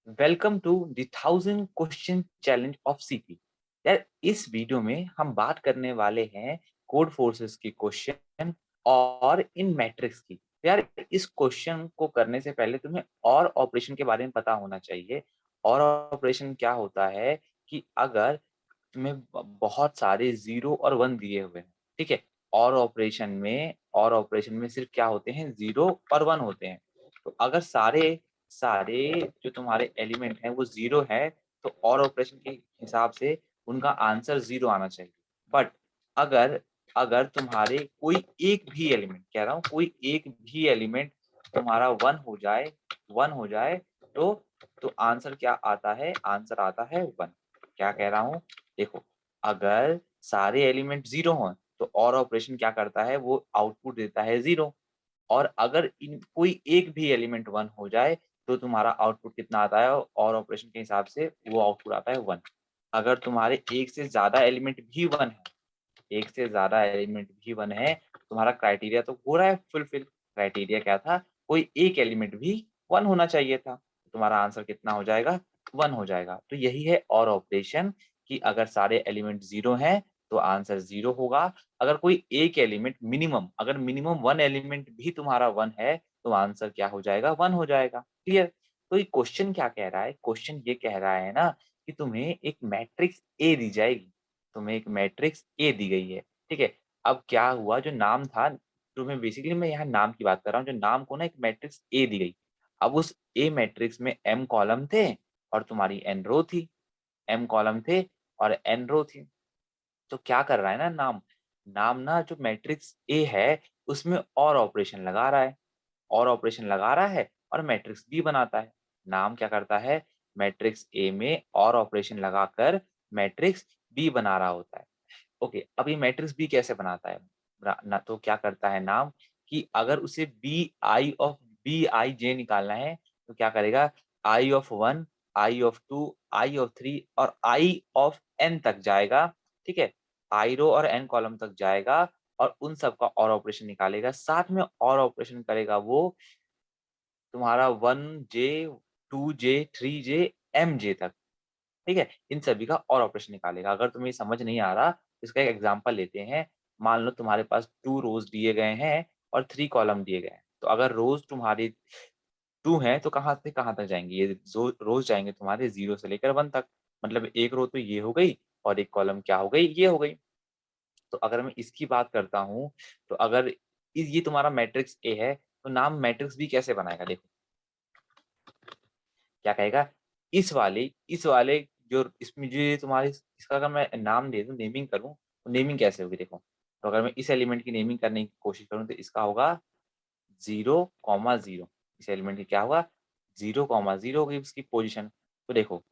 Welcome to the 1000 question challenge of CP. यार इस video में हम बात करने वाले हैं कोड फोर्सेस की क्वेश्चन और इन मैट्रिक्स की। यार इस क्वेश्चन को करने से पहले तुम्हें और ऑपरेशन के बारे में पता होना चाहिए। और ऑपरेशन क्या होता है कि अगर तुम्हें बहुत सारे जीरो और वन दिए हुए हैं, ठीक है, और ऑपरेशन में सिर्फ क्या होते हैं, जीरो और वन होते हैं। तो अगर सारे सारे जो तुम्हारे एलिमेंट हैं वो जीरो है तो और ऑपरेशन के हिसाब से उनका आंसर जीरो आना चाहिए। बट अगर अगर तुम्हारे कोई एक भी एलिमेंट, कह रहा हूँ कोई एक भी एलिमेंट तुम्हारा वन हो जाए तो आंसर क्या आता है, आंसर आता है वन। क्या कह रहा हूँ, देखो, अगर सारे एलिमेंट जीरो हों तो और ऑपरेशन क्या करता है, वो आउटपुट देता है जीरो। और अगर इन कोई एक भी एलिमेंट वन हो जाए तो तुम्हारा आउटपुट कितना आता है, और ऑपरेशन के हिसाब से वो आउटपुट आता है वन। अगर तुम्हारे एक से ज्यादा एलिमेंट भी वन है, एक से ज्यादा एलिमेंट भी वन है, तुम्हारा क्राइटेरिया तो हो रहा है फुलफिल। क्राइटेरिया क्या था, कोई एक एलिमेंट भी वन होना चाहिए था, तो तुम्हारा आंसर कितना हो जाएगा, वन हो जाएगा। तो यही है और ऑपरेशन, कि अगर सारे एलिमेंट जीरो हैं तो आंसर जीरो होगा। अगर कोई एक एलिमेंट मिनिमम, अगर मिनिमम वन एलिमेंट भी तुम्हारा वन है तो आंसर क्या हो जाएगा, वन हो जाएगा। क्लियर। तो ये क्वेश्चन क्या कह रहा है, क्वेश्चन ये कह रहा है ना कि तुम्हें एक मैट्रिक्स ए दी जाएगी, तुम्हें एक मैट्रिक्स ए दी गई है, ठीक है। अब क्या हुआ, जो नाम था, तुम्हें बेसिकली मैं यहाँ नाम की बात कर रहा हूँ, जो नाम को ना एक मैट्रिक्स ए दी गई। अब उस ए मैट्रिक्स में एम कॉलम थे और तुम्हारी एन रो थी, एम कॉलम थे और एन रो थी। तो क्या कर रहा है ना नाम, नाम ना जो मैट्रिक्स ए है उसमें और ऑपरेशन लगा रहा है, और ऑपरेशन लगा रहा है और मैट्रिक्स बी बनाता है। नाम क्या करता है, मैट्रिक्स ए में और ऑपरेशन लगाकर मैट्रिक्स बी बना रहा होता है। ओके, अब ये मैट्रिक्स बी कैसे बनाता है ना, तो क्या करता है नाम, कि अगर उसे बी आई जे निकालना है तो क्या करेगा, I of one, I of two, I of three और आई ऑफ एन तक जाएगा, ठीक है। आई रो और एन कॉलम तक जाएगा और उन सब का और ऑपरेशन निकालेगा, साथ में और ऑपरेशन करेगा वो तुम्हारा one J, two J, three J, M J तक, ठीक है। इन सभी का और ऑपरेशन निकालेगा। अगर तुम्हें समझ नहीं आ रहा, इसका एक एग्जांपल लेते हैं। मान लो तुम्हारे पास टू रोज दिए गए हैं और थ्री कॉलम दिए गए हैं, तो अगर रोज तुम्हारी टू हैं तो कहाँ से कहाँ तक जाएंगे, ये रोज जाएंगे तुम्हारे जीरो से लेकर वन तक। मतलब एक रो तो ये हो गई और एक कॉलम क्या हो गई, ये हो गई। तो अगर मैं इसकी बात करता हूँ, तो अगर ये तुम्हारा मैट्रिक्स ए है तो नाम मैट्रिक्स बी कैसे बनाएगा, देखो क्या कहेगा, इस वाले जो इसमें जो ये तुम्हारी, इसका अगर मैं नाम दे दूं, नेमिंग करूं, तो नेमिंग कैसे होगी, देखो। तो अगर मैं इस एलिमेंट की नेमिंग करने की कोशिश करूं तो इसका होगा 0,0। इस एलिमेंट की क्या होगा, 0,0 होगी इसकी पोजीशन। तो देखो,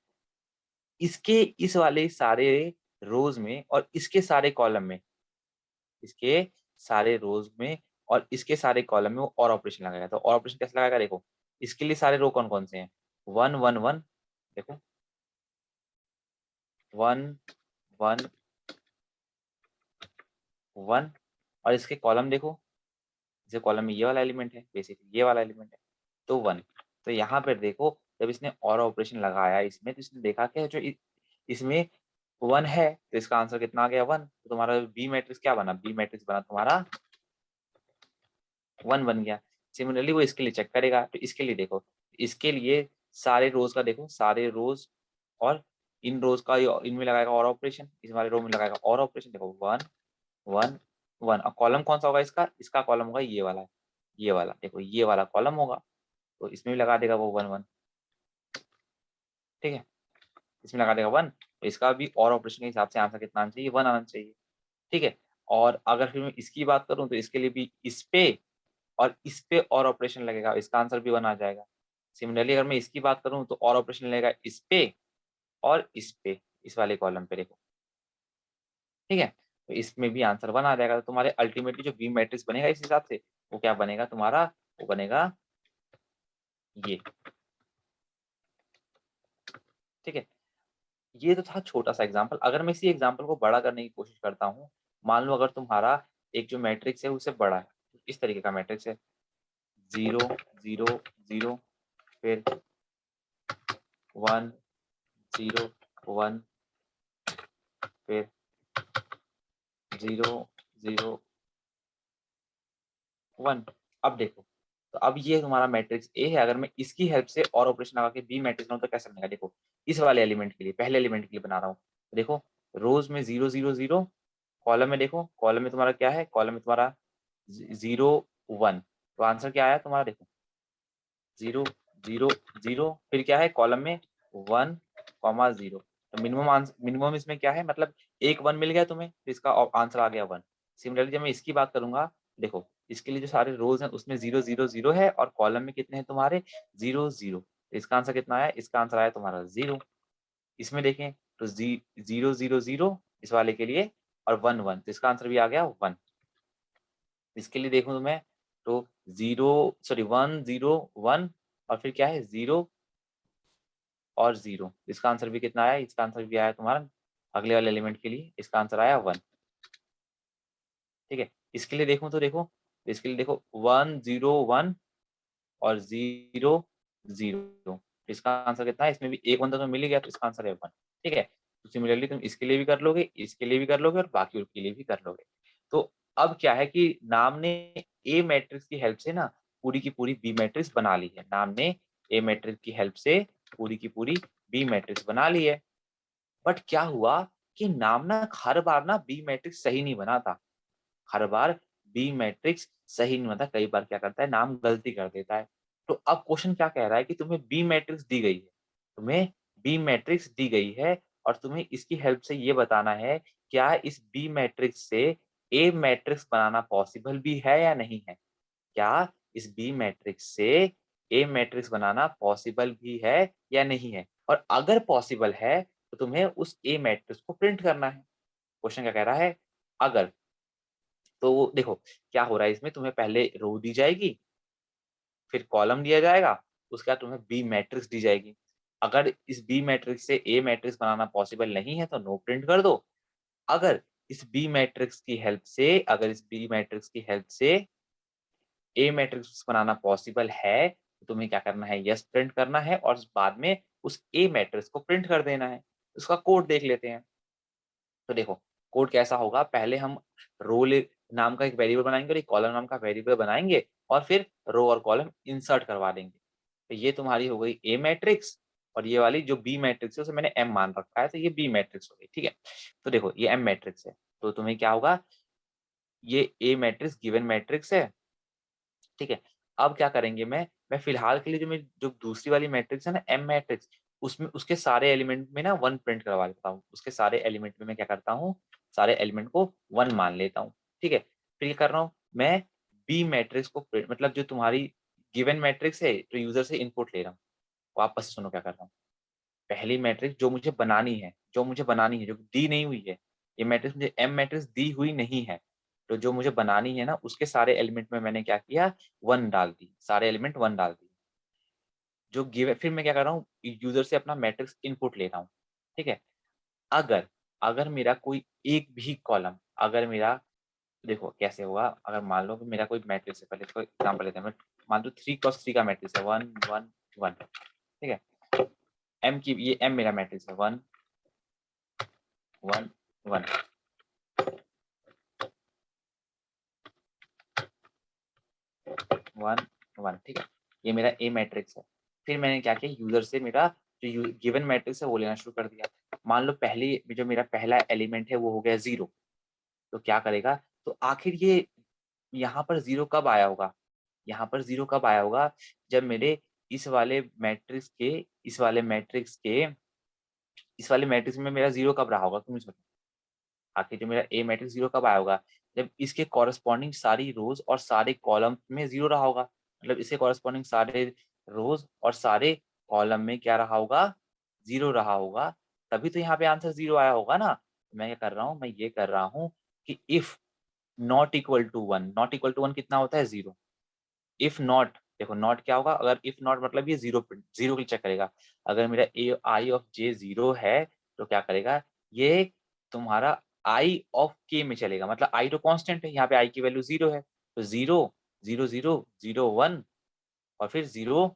इसके इस वाले सारे रोज में और इसके सारे कॉलम में, इसके सारे रोज में और इसके सारे कॉलम में वो और ऑपरेशन लगाएगा। तो और ऑपरेशन कैसे लगाएगा, देखो, इसके लिए सारे रो कौन कौन से हैं, वन वन वन, देखो, वन वन वन, और इसके कॉलम देखो, जैसे कॉलम में ये वाला एलिमेंट है, बेसिकली ये वाला एलिमेंट है, तो वन। तो यहाँ पर देखो, जब इसने और ऑपरेशन लगाया इसमें, तो इसने देखा कि जो इसमें वन है तो इसका आंसर कितना आ गया, वन। तो तुम्हारा बी मैट्रिक्स क्या बना, बी मैट्रिक्स बना तुम्हारा वन बन गया। सिमिलरली वो इसके लिए चेक करेगा, तो इसके लिए देखो, इसके लिए सारे रोज का देखो, सारे रोज और इन रोज का इनमें लगाएगा और ऑपरेशन, इस वाले रो में लगाएगा और ऑपरेशन, देखो वन वन वन। और कॉलम कौन सा होगा इसका, इसका कॉलम होगा ये वाला, ये वाला देखो, ये वाला कॉलम होगा, तो इसमें भी लगा देगा वो वन वन, ठीक है। इसमें लगा देगा वन, तो इसका भी और ऑपरेशन के हिसाब से आंसर कितना आना चाहिए, वन आना चाहिए, ठीक है। और अगर फिर मैं इसकी बात करूं तो इसके लिए भी इस पे और इस पे और ऑपरेशन लगेगा, इसका आंसर भी वन आ जाएगा। सिमिलरली अगर मैं इसकी बात करूं तो और ऑपरेशन लगेगा इस पे और इस पे, इस वाले कॉलम पे देखो, ठीक है। तो इसमें भी आंसर वन आ जाएगा। तो तुम्हारे अल्टीमेटली जो बी मैट्रिक्स बनेगा इस हिसाब से, वो क्या बनेगा तुम्हारा, वो बनेगा ये, ठीक है। ये तो था छोटा सा एग्जांपल। अगर मैं इसी एग्जांपल को बड़ा करने की कोशिश करता हूँ, मान लो अगर तुम्हारा एक जो मैट्रिक्स है उससे बड़ा है, इस तरीके का मैट्रिक्स है, जीरो जीरो जीरो, फिर 1 0 1 फिर 0 0 1। अब देखो, तो अब ये तुम्हारा मैट्रिक्स ए है। अगर मैं इसकी हेल्प से और ऑपरेशन लगा के बी मैट्रिक्स बनाऊं तो कैसे बनेगा? देखो, इस वाले एलिमेंट के लिए, पहले एलिमेंट के लिए बना रहा हूँ। देखो, रोज में 0 0 0, कॉलम में देखो, कॉलम में तुम्हारा क्या है? कॉलम में तुम्हारा 0 1। तो आंसर क्या आया तुम्हारा? देखो 0 0 0, फिर क्या है कॉलम में? 1 0। तो मिनिमम इसमें क्या है? मतलब एक 1 मिल गया तुम्हें, तो इसका आंसर आ गया 1। सिमिलरली जब मैं इसकी बात करूंगा, देखो इसके लिए जो सारे रोज हैं उसमें 0 0 0 है और कॉलम में कितने हैं तुम्हारे? 0 0। तो इसका आंसर कितना आया? इसका आंसर आया तुम्हारा 0। इसमें देखें तो 0 0 0 इस वाले के लिए और 1 1, तो इसका आंसर भी आ गया 1। इसके लिए देखूं तो मैं, तो 1 0 1 और फिर क्या है? 0 और 0। इसका आंसर भी कितना आया? इसका आंसर भी आया तुम्हारा अगले वाले एलिमेंट के लिए, इसका आंसर आया 1। ठीक है, इसके लिए देखूं तो देखो, इसके लिए देखो 1 0 1 और 0 0। इसका आंसर कितना है? इसमें भी एक 1 तो मिल ही गया, तो इसका आंसर है 1। ठीक है, तो सिमिलरली तुम इसके लिए भी कर लोगे, इसके लिए भी कर लोगे और बाकी के लिए भी कर लोगे। तो अब क्या है कि नाम ने ए मैट्रिक्स की हेल्प से ना पूरी की पूरी बी मैट्रिक्स बना ली है। नाम ने ए मैट्रिक्स की हेल्प से पूरी की पूरी बी मैट्रिक्स बना ली है। बट क्या हुआ कि नाम ना हर बार ना बी मैट्रिक्स सही नहीं बनाता। हर बार बी मैट्रिक्स सही नहीं बनता, कई बार क्या करता है नाम गलती कर देता है। तो अब क्वेश्चन क्या कह रहा है कि तुम्हें बी मैट्रिक्स दी गई है, तुम्हें बी मैट्रिक्स दी गई है और तुम्हें इसकी हेल्प से ये बताना है क्या इस बी मैट्रिक्स से ए मैट्रिक्स बनाना पॉसिबल भी है या नहीं है। क्या इस बी मैट्रिक्स से ए मैट्रिक्स बनाना पॉसिबल भी है या नहीं है, और अगर पॉसिबल है तो तुम्हें उस ए मैट्रिक्स को प्रिंट करना है। क्वेश्चन क्या कह रहा है? अगर, तो देखो क्या हो रहा है इसमें, तुम्हें पहले रो दी जाएगी, फिर कॉलम दिया जाएगा, उसके बाद तुम्हें बी मैट्रिक्स दी जाएगी। अगर इस बी मैट्रिक्स से ए मैट्रिक्स बनाना पॉसिबल नहीं है तो नो प्रिंट कर दो। अगर इस बी मैट्रिक्स की हेल्प से, अगर इस बी मैट्रिक्स की हेल्प से ए मैट्रिक्स बनाना पॉसिबल है तो तुम्हें क्या करना है? यस प्रिंट करना है और बाद में उस ए मैट्रिक्स को प्रिंट कर देना है। उसका कोड देख लेते हैं। तो देखो कोड कैसा होगा, पहले हम रोल नाम का एक वेरिएबल बनाएंगे और एक कॉलम नाम का वेरिएबल बनाएंगे और फिर रो और कॉलम इंसर्ट करवा देंगे। तो ये तुम्हारी हो गई ए मैट्रिक्स और ये वाली जो बी मैट्रिक्स है उसे मैंने एम मान रखा है, तो ये बी मैट्रिक्स हो गई। ठीक है, तो देखो ये एम मैट्रिक्स है, तो तुम्हें क्या होगा? ये ए मैट्रिक्स गिवन मैट्रिक्स है। ठीक है, अब क्या करेंगे, मैं फिलहाल के लिए जो दूसरी वाली मैट्रिक्स है ना एम मैट्रिक्स, उसमें उसके सारे एलिमेंट में ना 1 प्रिंट करवा लेता हूँ। उसके सारे एलिमेंट में मैं क्या करता हूँ? सारे एलिमेंट को 1 मान लेता हूँ। ठीक है, फिर ये कर रहा हूँ मैं बी मैट्रिक्स को प्रिंट, मतलब जो तुम्हारी गिवन मैट्रिक्स है जो यूजर से इनपुट ले रहा हूँ। वापस से सुनो क्या कर रहा हूँ। पहली मैट्रिक्स जो मुझे बनानी है, जो दी नहीं हुई है, ये मैट्रिक्स मुझे एम मैट्रिक्स दी हुई नहीं है, तो जो मुझे बनानी है ना उसके सारे एलिमेंट में मैंने क्या किया? 1 डाल दी, सारे एलिमेंट 1 डाल दी। जो गिवन, फिर मैं क्या कर रहा हूँ? यूजर से अपना मैट्रिक्स इनपुट ले रहा हूँ। ठीक है, अगर अगर मेरा कोई एक भी कॉलम, अगर मेरा, देखो कैसे होगा, अगर मान लो कि मेरा कोई मैट्रिक्स है, पहले इसको एग्जांपल लेते हैं। मैं मान लो 3 क्रॉस 3 का मैट्रिक्स है, 1 1 1। ठीक है, एम की, ये एम मेरा मैट्रिक्स है, 1 1 1 1 1। ठीक है, ये मेरा ए मैट्रिक्स है। फिर मैंने क्या किया? यूजर से मेरा जो गिवन मैट्रिक्स है वो लेना शुरू कर दिया। मान लो पहली जो मेरा पहला एलिमेंट है वो हो गया 0, तो क्या करेगा? तो आखिर ये यहाँ पर 0 कब आया होगा? यहाँ पर 0 कब आया होगा? जब मेरे इस वाले मैट्रिक्स के इस वाले मैट्रिक्स के इस वाले मैट्रिक्स में मेरा 0 कब रहा होगा? तुम मुझे बताओ। आखिर जो मेरा ए मैट्रिक्स 0 कब आया होगा? जब इसके कॉरेस्पॉन्डिंग सारी रोज और सारे कॉलम में 0 रहा होगा। मतलब इसके कॉरेस्पॉन्डिंग सारे रोज और सारे कॉलम में क्या रहा होगा? 0 रहा होगा। तभी तो यहाँ पे आंसर 0 आया होगा ना। मैं क्या कर रहा हूँ? मैं ये कर रहा हूँ कि if not equal to 1, not equal to 1 कितना होता है? 0। इफ नॉट, देखो नॉट क्या होगा? अगर इफ नॉट मतलब ये 0 0 के लिए चेक करेगा। अगर मेरा ए आई ऑफ जे 0 है तो क्या करेगा? ये तुम्हारा आई ऑफ के में चलेगा। मतलब आई तो कांस्टेंट है, यहाँ पे आई की वैल्यू 0 है, तो 0 0 0 0 1 और फिर 0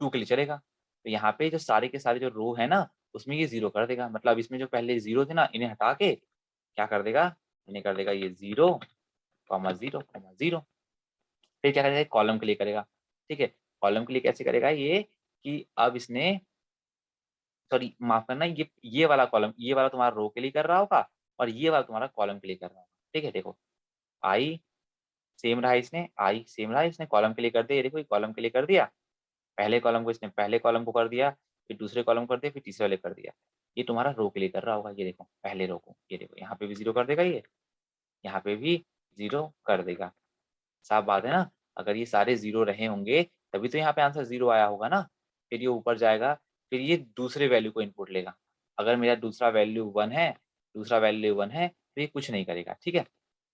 2 के लिए चलेगा। तो यहाँ पे जो सारे के सारे जो रो है ना, उसमें ये 0 कर देगा। मतलब इसमें जो पहले 0 थे ना, इन्हें हटा के क्या कर देगा, इन्हें कर देगा ये 0, 0, 0। फिर क्या करेगा, कॉलम के लिए करेगा, ठीक है। कॉलम के लिए कैसे करेगा ये, कि अब इसने, सॉरी माफ करना, ये वाला कॉलम, ये वाला तुम्हारा रो के लिए कर रहा होगा और ये वाला तुम्हारा कॉलम के लिए कर रहा होगा, ठीक है। देखो आई सेम रहा, इसने आई सेम रहा, इसने कॉलम के लिए कर दिया, ये देखो ये कॉलम के लिए कर दिया, पहले कॉलम को इसने पहले कॉलम को कर दिया, फिर दूसरे कॉलम कर दिया, फिर तीसरे वाले कर दिया। ये तुम्हारा रो के लिए कर रहा होगा, ये देखो पहले रो को, ये देखो यहाँ पे भी 0 कर देगा, ये यहाँ पे भी 0 कर देगा। साफ बात है ना, अगर ये सारे 0 रहे होंगे तभी तो यहाँ पे आंसर 0 आया होगा ना। फिर ये ऊपर जाएगा, फिर ये दूसरे वैल्यू को इनपुट लेगा। अगर मेरा दूसरा वैल्यू 1 है, दूसरा वैल्यू 1 है तो ये कुछ नहीं करेगा, ठीक है।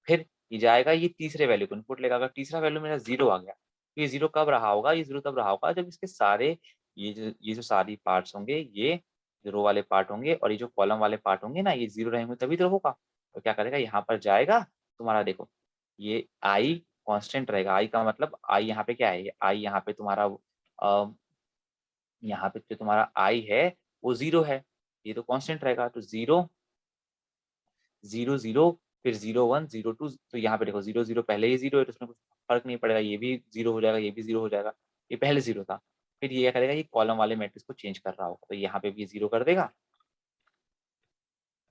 फिर ये जाएगा, ये तीसरे वैल्यू को इनपुट लेगा। अगर तीसरा वैल्यू मेरा 0 आ गया तो ये 0 कब रहा होगा, ये 0 तब रहा होगा जब इसके सारे ये जो सारी पार्ट्स होंगे, ये जो रो वाले पार्ट होंगे और ये जो कॉलम वाले पार्ट होंगे ना, ये 0 रहेंगे तभी तो होगा। तो क्या करेगा, यहाँ पर जाएगा तुम्हारा, देखो ये आई कांस्टेंट रहेगा। आई का मतलब आई यहाँ पे क्या है, आई यहाँ पे तुम्हारा यहाँ पे जो तुम्हारा आई है वो 0 है, ये तो कांस्टेंट रहेगा। तो 0, 0, 0, फिर 0, 1, 0, 2। तो यहाँ पे देखो 0, 0 पहले ही 0 है तो उसमें कुछ फर्क नहीं पड़ेगा, ये भी 0 हो जाएगा, ये भी 0 हो जाएगा, ये पहले 0 था। फिर ये क्या करेगा, ये कॉलम वाले मैट्रिक्स को चेंज कर रहा होगा, तो यहाँ पे भी ये 0 कर देगा,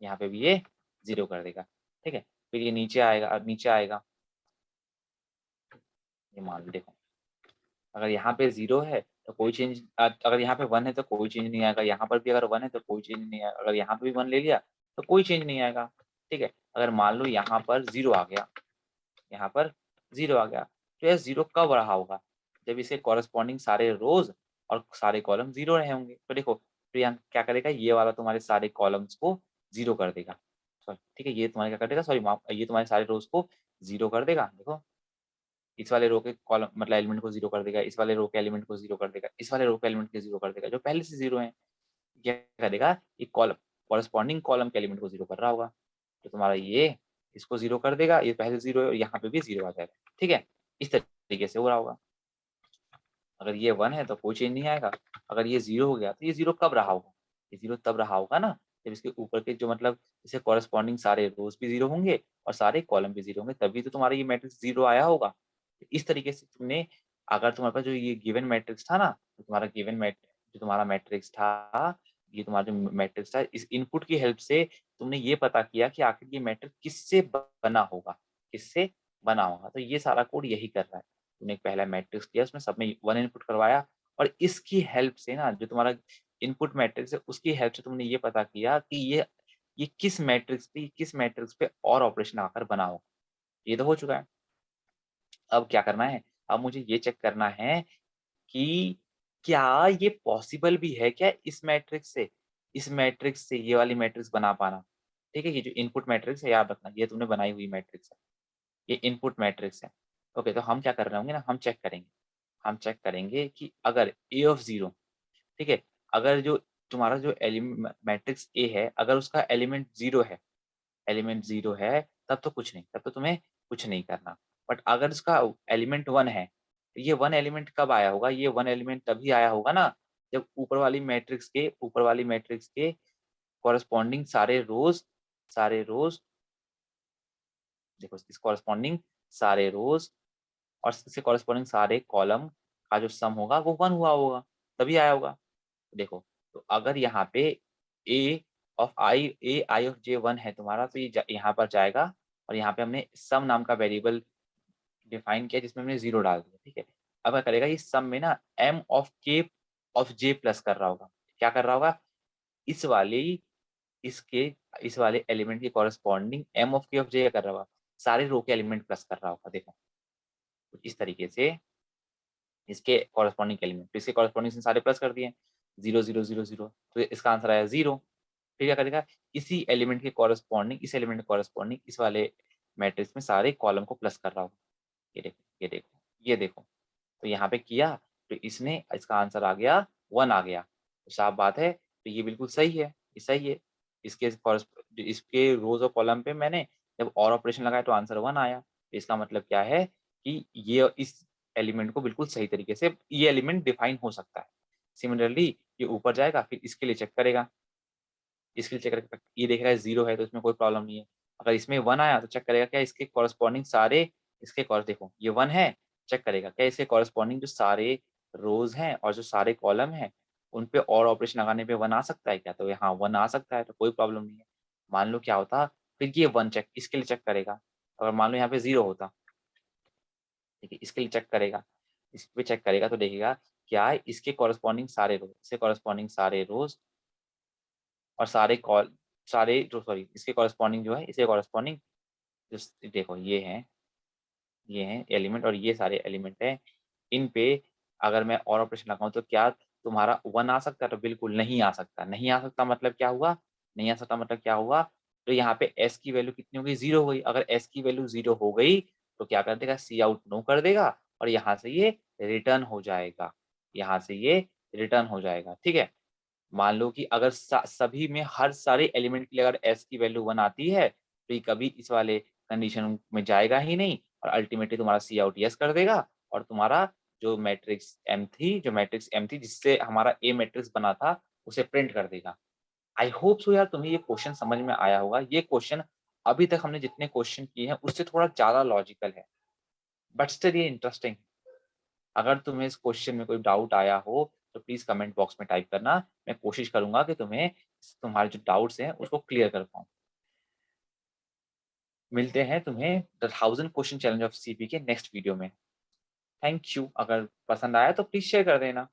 यहाँ पे भी ये 0 कर देगा, ठीक है। फिर ये नीचे आएगा, अब नीचे आएगा, ये मान लो देखो, अगर यहाँ पे 0 है तो कोई चेंज, अगर यहाँ पे 1 है तो कोई चेंज नहीं आएगा, यहाँ पर भी अगर 1 है तो कोई चेंज नहीं आएगा, अगर यहाँ पे भी 1 ले लिया तो कोई चेंज नहीं आएगा, ठीक है। अगर मान लो यहाँ पर 0 आ गया, यहाँ पर 0 आ गया, तो यह 0 कब रहा होगा, जब इसे कॉरेस्पॉन्डिंग सारे रोज और सारे कॉलम 0 रहे होंगे। तो देखो, तो यहाँ क्या करेगा, ये वाला तुम्हारे सारे कॉलम्स को 0 कर देगा, सॉरी ठीक है, ये तुम्हारे क्या कर देगा, सॉरी माफ, ये तुम्हारे सारे रोज को 0 कर देगा। देखो इस वाले रो के कॉलम मतलब एलिमेंट को 0 कर देगा, इस वाले रो के एलिमेंट को 0 कर देगा, इस वाले रो के एलिमेंट को 0 कर देगा, जो पहले से 0 है। क्या करेगा, एक कॉलम कॉरेस्पॉन्डिंग कॉलम के एलिमेंट को 0 कर रहा होगा, तो तुम्हारा ये इसको 0 कर देगा, ये पहले 0 है और यहाँ पे भी 0 आ जाएगा, ठीक है। इस तरीके से हो रहा होगा। अगर ये 1 है तो कोई चेंज नहीं आएगा, अगर ये 0 हो गया तो ये 0 कब रहा होगा, ये 0 तब रहा होगा ना जब इसके ऊपर के जो मतलब इसे कॉरेस्पॉन्डिंग सारे रोज भी 0 होंगे और सारे कॉलम भी 0 होंगे, तभी तो तुम्हारा ये मैट्रिक्स 0 आया होगा। तो इस तरीके से तुमने, अगर तुम्हारे पास जो ये गिवन मैट्रिक्स था ना, तो तुम्हारा गिवन जो तुम्हारा मैट्रिक्स था, ये तुम्हारा जो मैट्रिक्स था, इस इनपुट की हेल्प से तुमने ये पता किया कि आखिर ये मैट्रिक्स किससे बना होगा, किससे बना होगा। तो ये सारा कोड यही कर रहा है। तुमने एक पहला मैट्रिक्स दिया, उसमें सब में 1 इनपुट करवाया और इसकी हेल्प से ना, जो तुम्हारा इनपुट मैट्रिक्स है उसकी हेल्प से तुमने ये पता किया कि ये किस मैट्रिक्स पे और ऑपरेशन आकर बना होगा। ये तो हो चुका है। अब क्या करना है, अब मुझे ये चेक करना है कि क्या ये पॉसिबल भी है क्या इस मैट्रिक्स से ये वाली मैट्रिक्स बना पाना। ठीक है, ये जो इनपुट मैट्रिक्स है याद रखना, ये तुमने बनाई हुई मैट्रिक्स है, ये इनपुट मैट्रिक्स है। ओके, तो हम क्या कर रहे होंगे ना, हम चेक करेंगे कि अगर ए ऑफ 0, ठीक है, अगर जो तुम्हारा जो मैट्रिक्स ए है, अगर उसका एलिमेंट 0 है, तब तो कुछ नहीं, तब तो तुम्हें कुछ नहीं करना। बट अगर उसका एलिमेंट 1 है, तो ये 1 एलिमेंट कब आया होगा, ये 1 एलिमेंट तभी आया होगा ना, जब ऊपर वाली मैट्रिक्स के कॉरेस्पॉन्डिंग सारे रोज, देखो इस कॉरेस्पॉन्डिंग सारे रोज और इससे कॉरेस्पॉन्डिंग सारे कॉलम का जो सम होगा वो 1 हुआ होगा, तभी आया होगा। देखो, तो अगर यहाँ पे ए आई ऑफ जे 1 है तुम्हारा, तो ये यहाँ पर जाएगा और यहाँ पे हमने सम नाम का वेरिएबल डिफाइन किया जिसमें हमने 0 डाल दिया, ठीक है। अब क्या करेगा, इस सम में ना एम ऑफ के ऑफ जे प्लस कर रहा होगा। क्या कर रहा होगा, इस वाले इसके इस वाले एलिमेंट के कॉरेस्पॉन्डिंग एम ऑफ के ऑफ जे कर रहा होगा, सारे रो के एलिमेंट प्लस कर रहा होगा। देखो, तो इस तरीके से इसके कॉरेस्पॉन्डिंग एलिमेंट, तो इसके कॉरेस्पॉन्डिंग से सारे प्लस कर दिए, 0, 0, 0, 0, तो इसका आंसर आया 0। फिर क्या करेगा, इस एलिमेंट के कॉरेस्पॉन्डिंग इस वाले मैट्रिक्स में सारे कॉलम को प्लस कर रहा होगा। ये देखो, ये देखो, ये देखो, तो यहाँ पे किया तो इसने इसका आंसर आ गया 1 आ गया, तो साफ बात है, तो ये बिल्कुल सही है, ये सही है। इसके रोज और कॉलम पे मैंने जब और ऑपरेशन लगाया तो आंसर 1 आया, तो इसका मतलब क्या है कि ये इस एलिमेंट को बिल्कुल सही तरीके से ये एलिमेंट डिफाइन हो सकता है। सिमिलरली ये ऊपर जाएगा, फिर इसके लिए चेक करेगा, इसके लिए चेक करेगा, ये देख रहा है 0 है तो इसमें कोई प्रॉब्लम नहीं है। अगर इसमें 1 आया तो चेक करेगा क्या इसके कॉरेस्पॉन्डिंग सारे इसके कॉर्स देखो ये 1 है, चेक करेगा क्या इसके कॉरेस्पॉन्डिंग जो सारे रोज़ हैं और जो सारे कॉलम हैं, उन पे और ऑपरेशन लगाने पे 1 आ सकता है क्या? तो यहाँ 1 आ सकता है तो कोई प्रॉब्लम नहीं है। मान लो क्या होता, फिर ये 1 चेक इसके लिए चेक करेगा। अगर मान लो यहाँ पे 0 होता, ठीक है, इसके लिए चेक करेगा। इस पे चेक करेगा तो देखेगा क्या इसके कॉरेस्पॉन्डिंग सारे रोज़, इसके कॉरेस्पॉन्डिंग सारे रोज़ और सारे जो सॉरी इसके कॉरेस्पॉन्डिंग जो है, इसके कॉरेस्पॉन्डिंग जस देखो ये हैं एलिमेंट और ये सारे एलिमेंट हैं। इन पे अगर मैं और ऑपरेशन लगाऊँ तो क्या तुम्हारा 1 आ सकता है? तो बिल्कुल नहीं आ सकता। नहीं आ सकता मतलब क्या हुआ? नहीं आ सकता मतलब क्या हुआ? तो यहाँ पे s की वैल्यू कितनी हो गई? 0 हो गई। अगर s की वैल्यू 0 हो गई तो क्या कर देगा? काउट नो कर देगा और यहाँ से ये रिटर्न हो जाएगा। यहाँ से ये रिटर्न हो जाएगा, ठीक है? मान लो कि अगर सभी में हर सारे एलिमेंट के लिए अगर s की वैल्यू 1 आती है, तो ये कभी इस वाले कंडीशन में जाएगा ही नहीं और अल्टीमेटली तुम्हारा काउट येस कर देगा और तुम्हारा जो मैट्रिक्स M थी जिससे हमारा A मैट्रिक्स बना था, उसे प्रिंट कर देगा। आई होप सो यार तुम्हें ये क्वेश्चन समझ में आया होगा। ये क्वेश्चन अभी तक हमने जितने क्वेश्चन किए हैं उससे थोड़ा ज़्यादा लॉजिकल है, बट स्टिल ये इंटरेस्टिंग। अगर तुम्हें इस क्वेश्चन में कोई डाउट आया हो, तो प्लीज़ कमेंट बॉक्स में टाइप करना। मैं कोशिश करूँगा कि तुम्हारे जो डाउट्स हैं, उसको क्लियर कर पाऊँ। मिलते हैं तुम्हें the 1000 question challenge of CP के नेक्स्ट वीडियो में। Thank you. अगर पसंद आया तो प्लीज़ शेयर कर देना।